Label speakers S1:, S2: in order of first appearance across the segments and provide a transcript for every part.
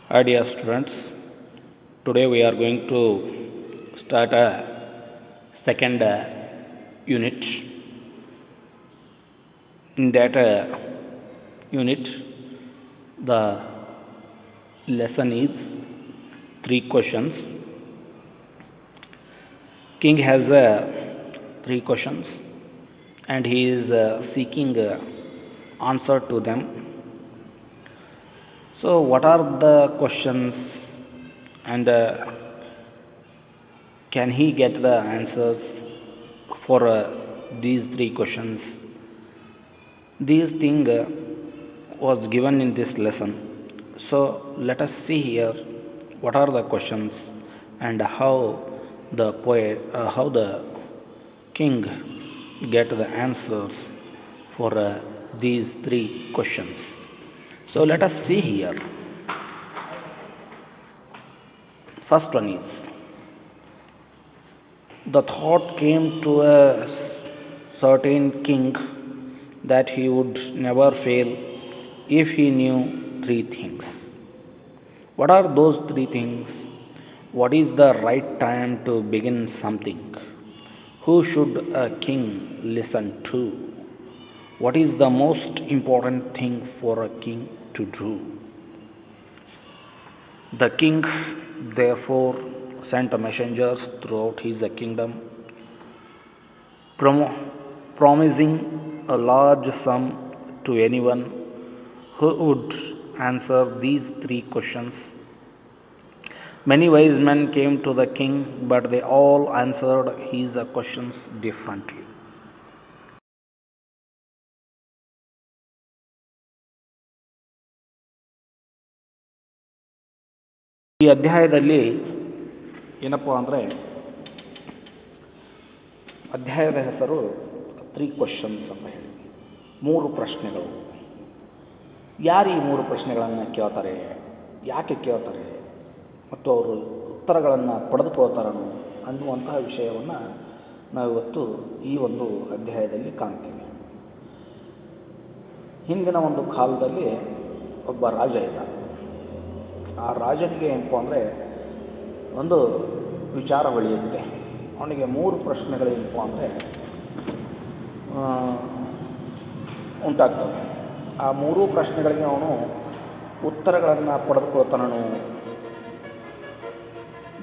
S1: Hi dear students, today we are going to start a second unit. In that unit, the lesson is 3 questions. King has 3 questions and he is seeking answer to them. So, what are the questions and can he get the answers for these 3 questions? These things was given in this lesson. So, let us see here what are the questions and how the poet, how the king get the answers for these 3 questions. So let us see here. First one is, the thought came to a certain king that he would never fail if he knew 3 things. What are those 3 things? What is the right time to begin something? Who should a king listen to? What is the most important thing for a king to do? The king therefore sent messengers throughout his kingdom, promising a large sum to anyone who would answer these 3 questions. Many wise men came to the king, but they all answered his questions differently. ಈ ಅಧ್ಯಾಯದಲ್ಲಿ ಏನಪ್ಪ ಅಂದರೆ, ಅಧ್ಯಾಯದ ಹೆಸರು 3 questions ಅಂತ ಹೇಳಿ, 3 ಪ್ರಶ್ನೆಗಳು. ಯಾರು ಈ 3 ಪ್ರಶ್ನೆಗಳನ್ನು ಕೇಳ್ತಾರೆ, ಯಾಕೆ ಕೇಳ್ತಾರೆ ಮತ್ತು ಅವರು ಉತ್ತರಗಳನ್ನು ಪಡೆದುಕೊಳ್ತಾರನು ಅನ್ನುವಂತಹ ವಿಷಯವನ್ನು ನಾವಿವತ್ತು ಈ ಒಂದು ಅಧ್ಯಾಯದಲ್ಲಿ ಕಾಣ್ತೀವಿ. ಹಿಂದಿನ ಒಂದು ಕಾಲದಲ್ಲಿ ಒಬ್ಬ ರಾಜ ಇದ್ದ. ಆ ರಾಜನಿಗೆ ಏನಪ್ಪ ಅಂದರೆ ಒಂದು ವಿಚಾರ ಬೆಳೆಯುತ್ತೆ. ಅವನಿಗೆ 3 ಪ್ರಶ್ನೆಗಳೇನಪ್ಪ ಅಂದರೆ ಉಂಟಾಗ್ತವೆ. ಆ 3 ಪ್ರಶ್ನೆಗಳಿಗೆ ಅವನು ಉತ್ತರಗಳನ್ನು ಪಡೆದುಕೊಳ್ತಾನನು.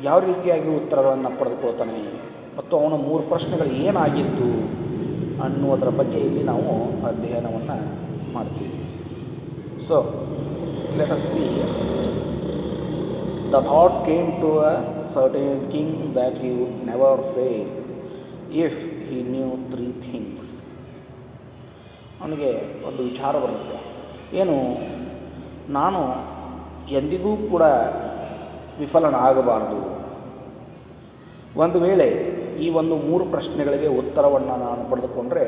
S1: ಯಾವ ರೀತಿಯಾಗಿ ಉತ್ತರಗಳನ್ನು ಪಡೆದುಕೊಳ್ತಾನೆ ಮತ್ತು ಅವನ 3 ಪ್ರಶ್ನೆಗಳು ಏನಾಗಿತ್ತು ಅನ್ನುವುದರ ಬಗ್ಗೆ ಇಲ್ಲಿ ನಾವು ಅಧ್ಯಯನವನ್ನು ಮಾಡ್ತೀವಿ. So let us see. The thought came to a certain king that he would never fail if he knew 3 things. ಅವನಿಗೆ ಒಂದು ವಿಚಾರ ಬರುತ್ತೆ. ಏನು, ನಾನು ಎಂದಿಗೂ ಕೂಡ ವಿಫಲನಾಗಬಾರದು. ಒಂದು ವೇಳೆ ಈ ಒಂದು 3 ಪ್ರಶ್ನೆಗಳಿಗೆ ಉತ್ತರವನ್ನು ನಾನು ಪಡೆದುಕೊಂಡ್ರೆ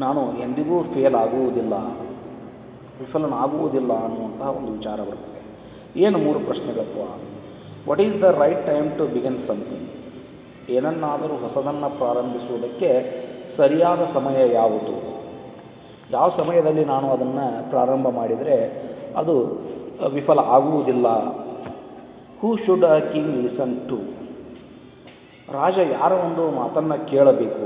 S1: ನಾನು ಎಂದಿಗೂ ಫೇಲ್ ಆಗುವುದಿಲ್ಲ, ವಿಫಲನಾಗುವುದಿಲ್ಲ ಅನ್ನುವಂತಹ ಒಂದು ವಿಚಾರ ಬರುತ್ತೆ. ಏನು 3 ಪ್ರಶ್ನೆಗಳಪ್ಪ? What is the right time to begin something? ಏನನ್ನಾದರೂ ಹೊಸದನ್ನು ಪ್ರಾರಂಭಿಸುವುದಕ್ಕೆ ಸರಿಯಾದ ಸಮಯ ಯಾವುದು? ಯಾವ ಸಮಯದಲ್ಲಿ ನಾನು ಅದನ್ನು ಪ್ರಾರಂಭ ಮಾಡಿದರೆ ಅದು ವಿಫಲ ಆಗುವುದಿಲ್ಲ? Who should a king listen to? ರಾಜ ಯಾರ ಒಂದು ಮಾತನ್ನು ಕೇಳಬೇಕು?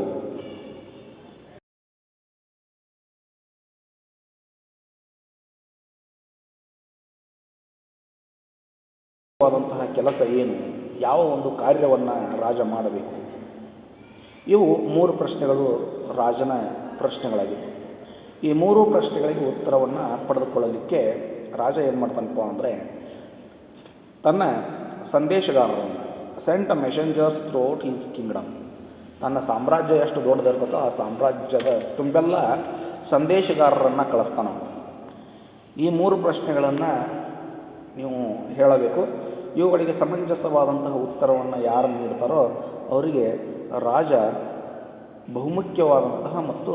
S1: ವಾದಂತಹ ಕೆಲಸ ಏನು? ಯಾವ ಒಂದು ಕಾರ್ಯವನ್ನು ರಾಜ ಮಾಡಬೇಕು? ಇವು 3 ಪ್ರಶ್ನೆಗಳು ರಾಜನ ಪ್ರಶ್ನೆಗಳಾಗಿವೆ. ಈ 3 ಪ್ರಶ್ನೆಗಳಿಗೆ ಉತ್ತರವನ್ನು ಪಡೆದುಕೊಳ್ಳಲಿಕ್ಕೆ ರಾಜ ಏನು ಮಾಡ್ತಾನಪ್ಪ ಅಂದರೆ, ತನ್ನ ಸಂದೇಶಗಾರರನ್ನು, sent messengers throughout his kingdom, ತನ್ನ ಸಾಮ್ರಾಜ್ಯ ಎಷ್ಟು ದೊಡ್ಡದಿರ್ತದೋ ಆ ಸಾಮ್ರಾಜ್ಯದ ತುಂಬೆಲ್ಲ ಸಂದೇಶಗಾರರನ್ನು ಕಳಿಸ್ತಾನ. ಈ 3 ಪ್ರಶ್ನೆಗಳನ್ನು ನೀವು ಹೇಳಬೇಕು. ಇವುಗಳಿಗೆ ಸಮಂಜಸವಾದಂತಹ ಉತ್ತರವನ್ನು ಯಾರು ನೀಡ್ತಾರೋ ಅವರಿಗೆ ರಾಜ ಬಹುಮುಖ್ಯವಾದಂತಹ ಮತ್ತು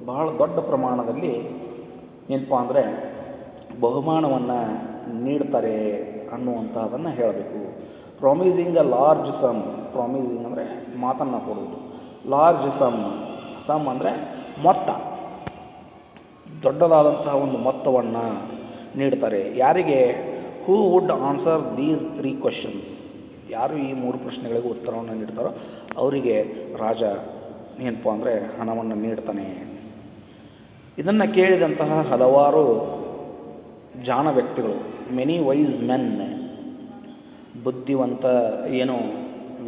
S1: ಬಹಳ ದೊಡ್ಡ ಪ್ರಮಾಣದಲ್ಲಿ ಏನಪ್ಪ ಅಂದರೆ ಬಹುಮಾನವನ್ನು ನೀಡ್ತಾರೆ ಅನ್ನುವಂಥದ್ದನ್ನು ಹೇಳಬೇಕು. Promising a large sum. Promising ಅಂದರೆ ಮಾತನ್ನು ಕೊಡುವುದು. ಲಾರ್ಜ್ ಸಮ್, ಸಮ್ ಅಂದರೆ ಮೊತ್ತ, ದೊಡ್ಡದಾದಂತಹ ಒಂದು ಮೊತ್ತವನ್ನು ನೀಡ್ತಾರೆ. ಯಾರಿಗೆ? Who would answer these 3 questions? ಯಾರು ಈ 3 ಪ್ರಶ್ನೆಗಳಿಗೆ ಉತ್ತರವನ್ನು ನೀಡ್ತಾರೋ ಅವರಿಗೆ ರಾಜ ಏನಪ್ಪ ಅಂದರೆ ಹಣವನ್ನು ನೀಡ್ತಾನೆ. ಇದನ್ನು ಕೇಳಿದಂತಹ ಹಲವಾರು ಜಾಣ ವ್ಯಕ್ತಿಗಳು, ಮೆನಿ ವೈಸ್ ಮೆನ್, ಬುದ್ಧಿವಂತ ಏನು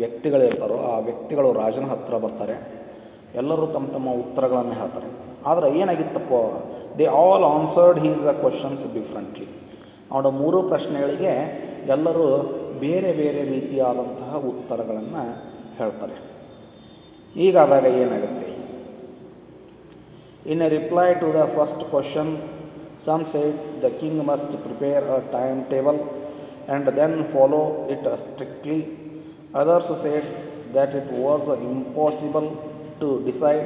S1: ವ್ಯಕ್ತಿಗಳಿರ್ತಾರೋ ಆ ವ್ಯಕ್ತಿಗಳು ರಾಜನ ಹತ್ರ ಬರ್ತಾರೆ. ಎಲ್ಲರೂ ತಮ್ಮ ತಮ್ಮ ಉತ್ತರಗಳನ್ನು ಹೇಳ್ತಾರೆ. ಆದರೆ ಏನಾಗಿತ್ತಪ್ಪ, they all answered his the questions differently. ಅವರ 3 ಪ್ರಶ್ನೆಗಳಿಗೆ ಎಲ್ಲರೂ ಬೇರೆ ಬೇರೆ ರೀತಿಯಾದಂತಹ ಉತ್ತರಗಳನ್ನು ಹೇಳ್ತಾರೆ. ಹೀಗಾದಾಗ ಏನಾಗುತ್ತೆ? In a reply to the first question, some said the king must prepare a timetable and then follow it strictly. Others said that it was impossible to decide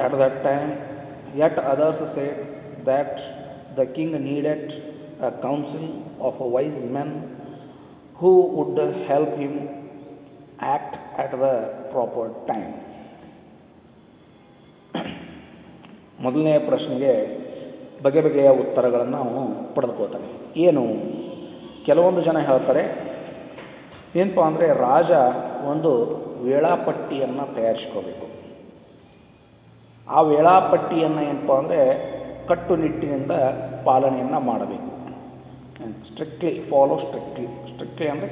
S1: at that time. Yet others said that the king needed a council of wise men who would help him act at the proper time. ಮೊದಲನೆಯ ಪ್ರಶ್ನೆಗೆ ಬಗೆ ಬಗೆಯ ಉತ್ತರಗಳನ್ನು ನಾವು ಪಡೆದುಕೋತಾನೆ. ಏನು? ಕೆಲವೊಂದು ಜನ ಹೇಳ್ತಾರೆ ಏನಪ್ಪ ಅಂದರೆ ರಾಜ ಒಂದು ವೇಳಾಪಟ್ಟಿಯನ್ನು ತಯಾರಿಸ್ಕೋಬೇಕು. ಆ ವೇಳಾಪಟ್ಟಿಯನ್ನು ಏನಪ್ಪ ಅಂದರೆ ಕಟ್ಟುನಿಟ್ಟಿನಿಂದ ಪಾಲನೆಯನ್ನು ಮಾಡಬೇಕು. ಸ್ಟ್ರಿಕ್ಟ್ಲಿ ಫಾಲೋ ಸ್ಟ್ರಿಕ್ಟ್ಲಿ ಅಂದರೆ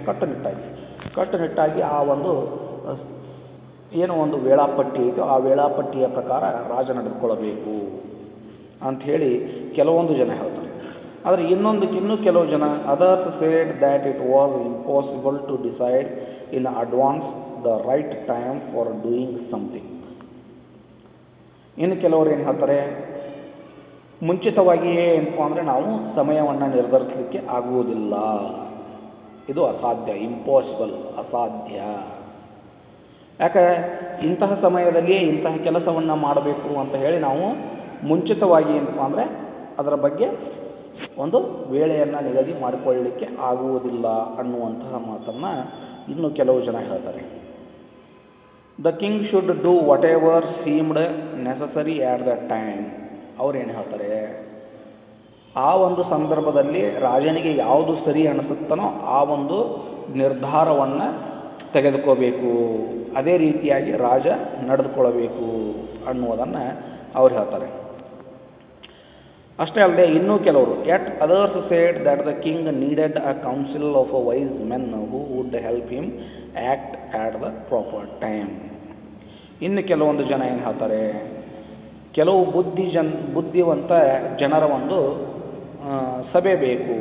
S1: ಕಟ್ಟುನಿಟ್ಟಾಗಿ ಆ ಒಂದು ಏನೋ ಒಂದು ವೇಳಾಪಟ್ಟಿ ಐತೋ ಆ ವೇಳಾಪಟ್ಟಿಯ ಪ್ರಕಾರ ರಾಜ ನಡೆದುಕೊಳ್ಳಬೇಕು ಅಂಥೇಳಿ ಕೆಲವೊಂದು ಜನ ಹೇಳ್ತಾರೆ. ಆದರೆ ಇನ್ನೂ ಕೆಲವು ಜನ, others said that it was impossible to decide in advance the right time for doing something. ಇನ್ನು ಕೆಲವರು ಏನು ಹೇಳ್ತಾರೆ, ಮುಂಚಿತವಾಗಿಯೇ ಏನಪ್ಪ ಅಂದರೆ ನಾವು ಸಮಯವನ್ನು ನಿರ್ಧರಿಸಲಿಕ್ಕೆ ಆಗುವುದಿಲ್ಲ, ಇದು ಅಸಾಧ್ಯ, ಇಂಪಾಸಿಬಲ್, ಅಸಾಧ್ಯ. ಯಾಕೆ ಇಂತಹ ಸಮಯದಲ್ಲಿಯೇ ಇಂತಹ ಕೆಲಸವನ್ನು ಮಾಡಬೇಕು ಅಂತ ಹೇಳಿ ನಾವು ಮುಂಚಿತವಾಗಿ ಏನಪ್ಪ ಅಂದರೆ ಅದರ ಬಗ್ಗೆ ಒಂದು ವೇಳೆಯನ್ನು ನಿಗದಿ ಮಾಡಿಕೊಳ್ಳಲಿಕ್ಕೆ ಆಗುವುದಿಲ್ಲ ಅನ್ನುವಂತಹ ಮಾತನ್ನು ಇನ್ನು ಕೆಲವು ಜನ ಹೇಳ್ತಾರೆ. The king should do whatever seemed necessary at the time. ಅವ್ರೇನು ಹೇಳ್ತಾರೆ, ಆ ಒಂದು ಸಂದರ್ಭದಲ್ಲಿ ರಾಜನಿಗೆ ಯಾವುದು ಸರಿ ಅನಿಸುತ್ತಾನೋ ಆ ಒಂದು ನಿರ್ಧಾರವನ್ನು ತೆಗೆದುಕೋಬೇಕು, ಅದೇ ರೀತಿಯಾಗಿ ರಾಜ ನಡೆದುಕೊಳ್ಳಬೇಕು ಅನ್ನುವುದನ್ನು ಅವ್ರು ಹೇಳ್ತಾರೆ. ಅಷ್ಟೇ ಅಲ್ಲದೆ ಇನ್ನೂ ಕೆಲವರು, yet others said that the king needed a council of a wise men who would help him act at the proper time. ಇನ್ನು ಕೆಲವೊಂದು ಜನ ಏನು ಹೇಳ್ತಾರೆ, ಕೆಲವು ಬುದ್ಧಿವಂತ ಜನರ ಒಂದು ಸಭೆ ಬೇಕು.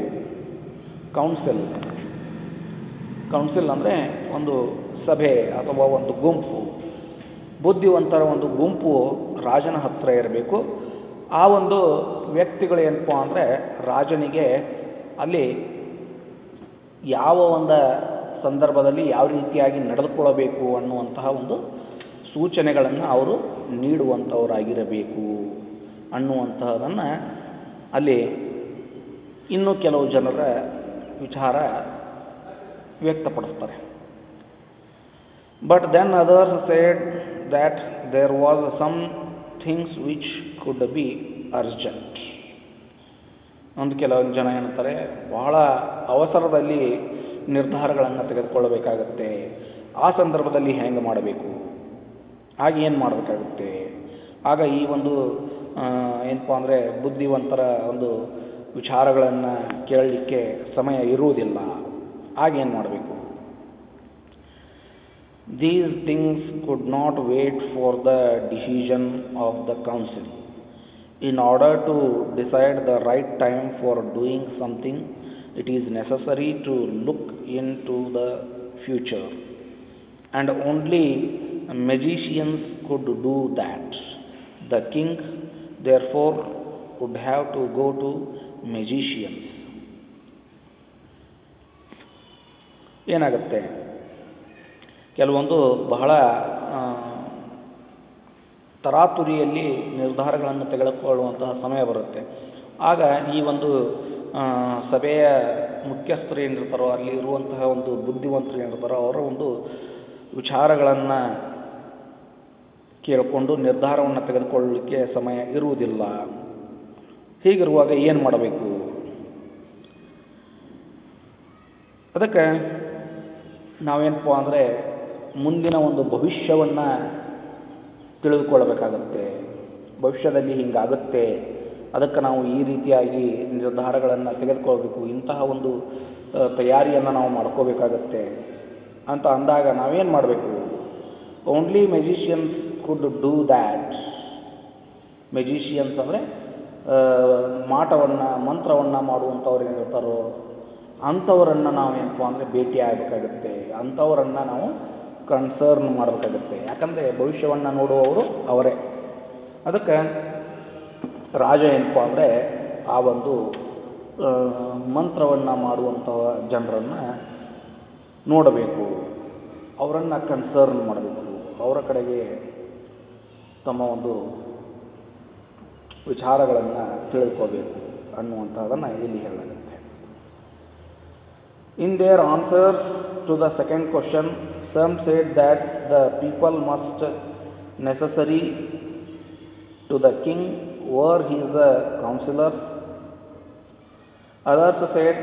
S1: ಕೌನ್ಸಿಲ್ ಅಂದರೆ ಒಂದು ಸಭೆ ಅಥವಾ ಒಂದು ಗುಂಪು, ಬುದ್ಧಿವಂತರ ಒಂದು ಗುಂಪು ರಾಜನ ಹತ್ತಿರ ಇರಬೇಕು. ಆ ಒಂದು ವ್ಯಕ್ತಿಗಳು ಏನಪ್ಪ ಅಂದರೆ ರಾಜನಿಗೆ ಅಲ್ಲಿ ಯಾವ ಒಂದು ಸಂದರ್ಭದಲ್ಲಿ ಯಾವ ರೀತಿಯಾಗಿ ನಡೆದುಕೊಳ್ಳಬೇಕು ಅನ್ನುವಂತಹ ಒಂದು ಸೂಚನೆಗಳನ್ನು ಅವರು ನೀಡುವಂಥವರಾಗಿರಬೇಕು ಅನ್ನುವಂತಹದನ್ನು ಅಲ್ಲಿ ಇನ್ನೂ ಕೆಲವು ಜನರ ವಿಚಾರ ವ್ಯಕ್ತಪಡಿಸ್ತಾರೆ. But then others said that there was some things which could be urgent. ಒಂದು ಕೆಲವೊಂದು ಜನ ಏನಂತಾರೆ, ಬಹಳ ಅವಸರದಲ್ಲಿ ನಿರ್ಧಾರಗಳನ್ನು ತೆಗೆದುಕೊಳ್ಳಬೇಕಾಗತ್ತೆ, ಆ ಸಂದರ್ಭದಲ್ಲಿ ಹೆಂಗೆ ಮಾಡಬೇಕು, ಆಗ ಏನು ಮಾಡಬೇಕಾಗುತ್ತೆ, ಆಗ ಈ ಒಂದು ಏನಪ್ಪ ಅಂದರೆ ಬುದ್ಧಿವಂತರ ಒಂದು ವಿಚಾರಗಳನ್ನು ಕೇಳಲಿಕ್ಕೆ ಸಮಯ ಇರುವುದಿಲ್ಲ, ಆಗೇನು ಮಾಡಬೇಕು. These things could not wait for the decision of the council. In order to decide the right time for doing something, it is necessary to look into the future, and only magicians could do that. The king, therefore, would have to go to magicians. ಏನಾಗುತ್ತೆ, ಕೆಲವೊಂದು ಬಹಳ ತರಾತುರಿಯಲ್ಲಿ ನಿರ್ಧಾರಗಳನ್ನು ತೆಗೆದುಕೊಳ್ಳುವಂತಹ ಸಮಯ ಬರುತ್ತೆ. ಆಗ ಈ ಒಂದು ಸಭೆಯ ಮುಖ್ಯಸ್ಥರು ಏನಿರ್ತಾರೋ, ಅಲ್ಲಿ ಇರುವಂತಹ ಒಂದು ಬುದ್ಧಿವಂತರು ಏನಿರ್ತಾರೋ ಅವರ ಒಂದು ವಿಚಾರಗಳನ್ನು ಕೇಳಿಕೊಂಡು ನಿರ್ಧಾರವನ್ನು ತೆಗೆದುಕೊಳ್ಳಲಿಕ್ಕೆ ಸಮಯ ಇರುವುದಿಲ್ಲ. ಹೀಗಿರುವಾಗ ಏನು ಮಾಡಬೇಕು? ಅದಕ್ಕೆ ನಾವೇನಪ್ಪ ಅಂದರೆ ಮುಂದಿನ ಒಂದು ಭವಿಷ್ಯವನ್ನು ತಿಳಿದುಕೊಳ್ಳಬೇಕಾಗತ್ತೆ. ಭವಿಷ್ಯದಲ್ಲಿ ಹಿಂಗಾಗುತ್ತೆ, ಅದಕ್ಕೆ ನಾವು ಈ ರೀತಿಯಾಗಿ ನಿರ್ಧಾರಗಳನ್ನು ತೆಗೆದುಕೊಳ್ಬೇಕು, ಇಂತಹ ಒಂದು ತಯಾರಿಯನ್ನು ನಾವು ಮಾಡ್ಕೋಬೇಕಾಗತ್ತೆ ಅಂತ ಅಂದಾಗ ನಾವೇನು ಮಾಡಬೇಕು? Only magicians could do that. Magicians ಅಂದರೆ ಮಾಟವನ್ನು ಮಂತ್ರವನ್ನು ಮಾಡುವಂಥವ್ರು ಏನಿರ್ತಾರೋ ಅಂಥವರನ್ನು ನಾವು ಏನಪ್ಪ ಅಂದರೆ ಭೇಟಿ ಆಗಬೇಕಾಗತ್ತೆ, ಅಂಥವರನ್ನು ನಾವು ಕನ್ಸರ್ನ್ ಮಾಡಬೇಕಾಗತ್ತೆ. ಯಾಕಂದರೆ ಭವಿಷ್ಯವನ್ನು ನೋಡುವವರು ಅವರೇ. ಅದಕ್ಕೆ ರಾಜ ಏನಪ್ಪ ಅಂದರೆ ಆ ಒಂದು ಮಂತ್ರವನ್ನು ಮಾಡುವಂತಹ ಜನರನ್ನು ನೋಡಬೇಕು, ಅವರನ್ನು ಕನ್ಸರ್ನ್ ಮಾಡಬೇಕು, ಅವರ ಕಡೆಗೆ ತಮ್ಮ ಒಂದು ವಿಚಾರಗಳನ್ನು ತಿಳ್ಕೋಬೇಕು ಅನ್ನುವಂಥದ್ದನ್ನು ಇಲ್ಲಿ ಹೇಳಲಾಗುತ್ತೆ. In their answers to the second question, some said that the people must necessary to the king were his counselors. Others said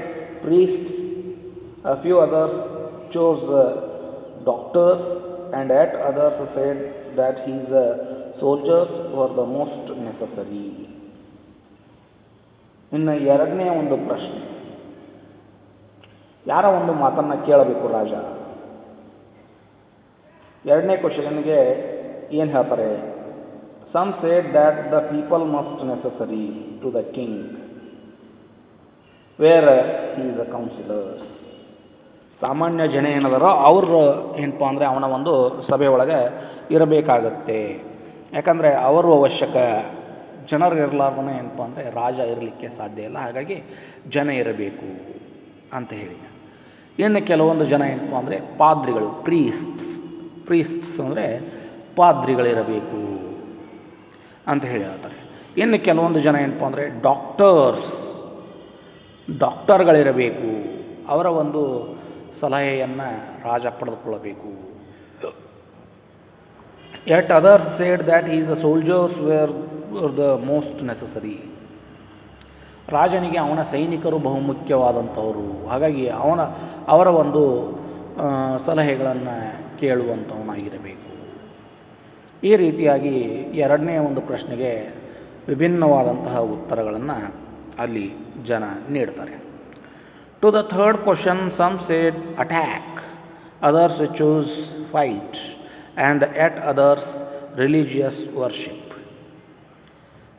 S1: priests. A few others chose doctors, and yet others said that his soldiers were the most necessary. ಇನ್ನು ಎರಡನೇ ಒಂದು ಪ್ರಶ್ನೆ, ಯಾರ ಒಂದು ಮಾತನ್ನು ಕೇಳಬೇಕು ರಾಜ? ಎರಡನೇ ಕ್ವಶನ್ಗೆ ಏನು ಹೇಳ್ತಾರೆ? Some said that the people must necessary to the king were he is a councillors. ಸಾಮಾನ್ಯ ಜನ ಏನದಾರೋ ಅವರು ಏನಪ್ಪ ಅಂದರೆ ಅವನ ಒಂದು ಸಭೆ ಒಳಗೆ ಇರಬೇಕಾಗತ್ತೆ. ಯಾಕಂದರೆ ಅವರು ಅವಶ್ಯಕ, ಜನರು ಇರಲಾರ್ದನೇ ಏನಪ್ಪ ಅಂದರೆ ರಾಜ ಇರಲಿಕ್ಕೆ ಸಾಧ್ಯ ಇಲ್ಲ. ಹಾಗಾಗಿ ಜನ ಇರಬೇಕು ಅಂತ ಹೇಳಿ. ಇನ್ನು ಕೆಲವೊಂದು ಜನ ಏನಪ್ಪ ಅಂದರೆ ಪಾದ್ರಿಗಳು, ಪ್ರೀಸ್ಟ್ಸ್ ಅಂದರೆ ಪಾದ್ರಿಗಳಿರಬೇಕು ಅಂತ ಹೇಳಿ ಹೇಳ್ತಾರೆ. ಇನ್ನು ಕೆಲವೊಂದು ಜನ ಏನಪ್ಪ ಅಂದರೆ ಡಾಕ್ಟರ್ಗಳಿರಬೇಕು, ಅವರ ಒಂದು ಸಲಹೆಯನ್ನು ರಾಜ ಪಡೆದುಕೊಳ್ಳಬೇಕು. Yet others said that is the soldiers were the most necessary. ರಾಜನಿಗೆ ಅವನ ಸೈನಿಕರು ಬಹುಮುಖ್ಯವಾದಂಥವರು, ಹಾಗಾಗಿ ಅವರ ಒಂದು ಸಲಹೆಗಳನ್ನು ಕೇಳುವಂಥವನಾಗಿರಬೇಕು. ಈ ರೀತಿಯಾಗಿ ಎರಡನೇ ಒಂದು ಪ್ರಶ್ನೆಗೆ ವಿಭಿನ್ನವಾದಂತಹ ಉತ್ತರಗಳನ್ನು ಅಲ್ಲಿ ಜನ ನೀಡ್ತಾರೆ. To the third question, some said attack, others choose fight, and yet others religious worship.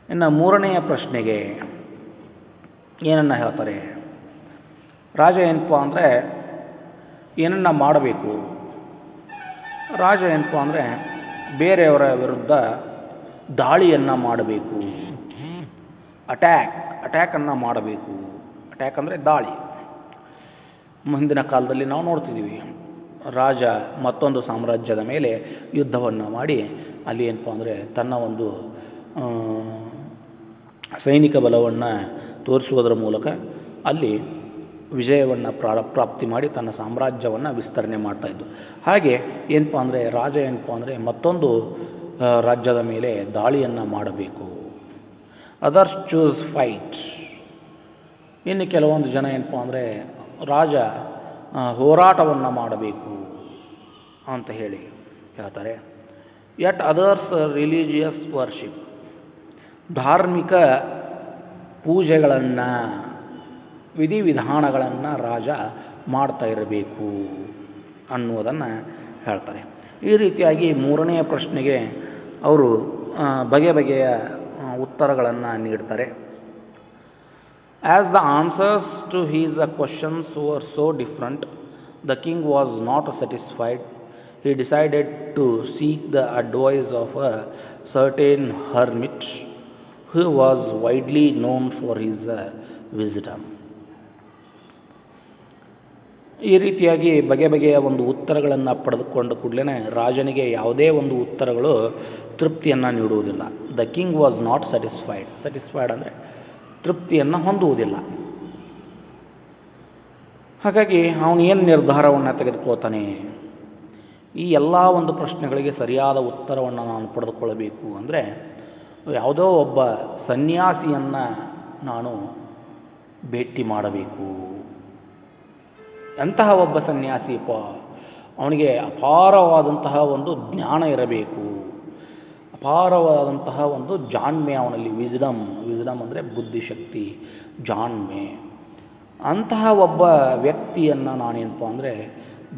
S1: ಇನ್ನು ಮೂರನೆಯ ಪ್ರಶ್ನೆಗೆ ಏನನ್ನ ಹೇಳ್ತಾರೆ? ರಾಜ ಏನಪ್ಪ ಅಂದರೆ ಏನನ್ನ ಮಾಡಬೇಕು? ರಾಜ ಏನಪ್ಪ ಅಂದರೆ ಬೇರೆಯವರ ವಿರುದ್ಧ ದಾಳಿಯನ್ನು ಮಾಡಬೇಕು, ಅಟ್ಯಾಕನ್ನು ಮಾಡಬೇಕು. ಅಟ್ಯಾಕ್ ಅಂದರೆ ದಾಳಿ. ಮುಂದಿನ ಕಾಲದಲ್ಲಿ ನಾವು ನೋಡ್ತಿದ್ದೀವಿ, ರಾಜ ಮತ್ತೊಂದು ಸಾಮ್ರಾಜ್ಯದ ಮೇಲೆ ಯುದ್ಧವನ್ನು ಮಾಡಿ ಅಲ್ಲಿ ಏನಪ್ಪ ಅಂದರೆ ತನ್ನ ಒಂದು ಸೈನಿಕ ಬಲವನ್ನು ತೋರಿಸುವುದರ ಮೂಲಕ ಅಲ್ಲಿ ವಿಜಯವನ್ನು ಪ್ರಾಪ್ತಿ ಮಾಡಿ ತನ್ನ ಸಾಮ್ರಾಜ್ಯವನ್ನು ವಿಸ್ತರಣೆ ಮಾಡ್ತಾಯಿದ್ದು. ಹಾಗೆ ಏನಪ್ಪ ಅಂದರೆ ರಾಜ ಏನಪ್ಪ ಅಂದರೆ ಮತ್ತೊಂದು ರಾಜ್ಯದ ಮೇಲೆ ದಾಳಿಯನ್ನು ಮಾಡಬೇಕು. Others choose fight. ಇನ್ನು ಕೆಲವೊಂದು ಜನ ಏನಪ್ಪ ಅಂದರೆ ರಾಜ ಹೋರಾಟವನ್ನು ಮಾಡಬೇಕು ಅಂತ ಹೇಳಿ ಹೇಳ್ತಾರೆ. Yet others religious worship. ಧಾರ್ಮಿಕ ಪೂಜೆಗಳನ್ನು, ವಿಧಿವಿಧಾನಗಳನ್ನು ರಾಜ ಮಾಡ್ತಾ ಇರಬೇಕು ಅನ್ನುವುದನ್ನು ಹೇಳ್ತಾರೆ. ಈ ರೀತಿಯಾಗಿ ಮೂರನೆಯ ಪ್ರಶ್ನೆಗೆ ಅವರು ಬಗೆ ಬಗೆಯ ಉತ್ತರಗಳನ್ನು ನೀಡ್ತಾರೆ. As the answers to his questions were so different, the king was not satisfied. He decided to seek the advice of a certain hermit who was widely known for his wisdom. ಈ ರೀತಿಯಾಗಿ ಬಗೆ ಬಗೆಯ ಒಂದು ಉತ್ತರಗಳನ್ನು ಪಡೆದುಕೊಂಡ ಕೂಡಲೇ ರಾಜನಿಗೆ ಯಾವುದೇ ಒಂದು ಉತ್ತರಗಳು ತೃಪ್ತಿಯನ್ನು ನೀಡುವುದಿಲ್ಲ. The king was not satisfied ಅಂದರೆ ತೃಪ್ತಿಯನ್ನು ಹೊಂದುವುದಿಲ್ಲ. ಹಾಗಾಗಿ ಅವನು ಏನು ನಿರ್ಧಾರವನ್ನು ತೆಗೆದುಕೊಳ್ತಾನೆ? ಈ ಎಲ್ಲ ಒಂದು ಪ್ರಶ್ನೆಗಳಿಗೆ ಸರಿಯಾದ ಉತ್ತರವನ್ನು ನಾನು ಪಡೆದುಕೊಳ್ಳಬೇಕು ಅಂದರೆ ಯಾವುದೋ ಒಬ್ಬ ಸನ್ಯಾಸಿಯನ್ನು ನಾನು ಭೇಟಿ ಮಾಡಬೇಕು. ಅಂತಹ ಒಬ್ಬ ಸನ್ಯಾಸಿಪ್ಪ, ಅವನಿಗೆ ಅಪಾರವಾದಂತಹ ಒಂದು ಜ್ಞಾನ ಇರಬೇಕು, ಅಪಾರವಾದಂತಹ ಒಂದು ಜಾಣ್ಮೆ ಅವನಲ್ಲಿ, ವಿಜ್ಡಮ್ ಅಂದರೆ ಬುದ್ಧಿಶಕ್ತಿ, ಜಾಣ್ಮೆ. ಅಂತಹ ಒಬ್ಬ ವ್ಯಕ್ತಿಯನ್ನು ನಾನೇನಪ್ಪ ಅಂದರೆ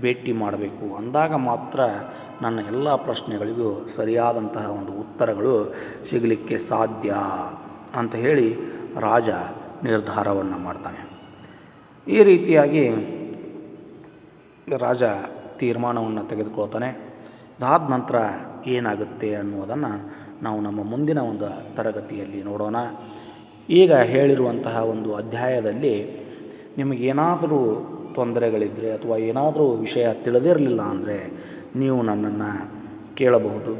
S1: ಭೇಟಿ ಮಾಡಬೇಕು. ಅಂದಾಗ ಮಾತ್ರ ನನ್ನ ಎಲ್ಲ ಪ್ರಶ್ನೆಗಳಿಗೂ ಸರಿಯಾದಂತಹ ಒಂದು ಉತ್ತರಗಳು ಸಿಗಲಿಕ್ಕೆ ಸಾಧ್ಯ ಅಂತ ಹೇಳಿ ರಾಜ ನಿರ್ಧಾರವನ್ನು ಮಾಡ್ತಾನೆ. ಈ ರೀತಿಯಾಗಿ ರಾಜ ತೀರ್ಮಾನವನ್ನು ತೆಗೆದುಕೊಳ್ತಾನೆ. ಅದಾದ ನಂತರ ಏನಾಗುತ್ತೆ ಅನ್ನೋದನ್ನು ನಾವು ನಮ್ಮ ಮುಂದಿನ ಒಂದು ತರಗತಿಯಲ್ಲಿ ನೋಡೋಣ. ಈಗ ಹೇಳಿರುವಂತಹ ಒಂದು ಅಧ್ಯಾಯದಲ್ಲಿ ನಿಮಗೇನಾದರೂ ತೊಂದರೆಗಳಿದ್ದರೆ ಅಥವಾ ಏನಾದರೂ ವಿಷಯ ತಿಳಿದಿರಲಿಲ್ಲ ಅಂದರೆ ನೀವು ನನ್ನನ್ನು ಕೇಳಬಹುದು.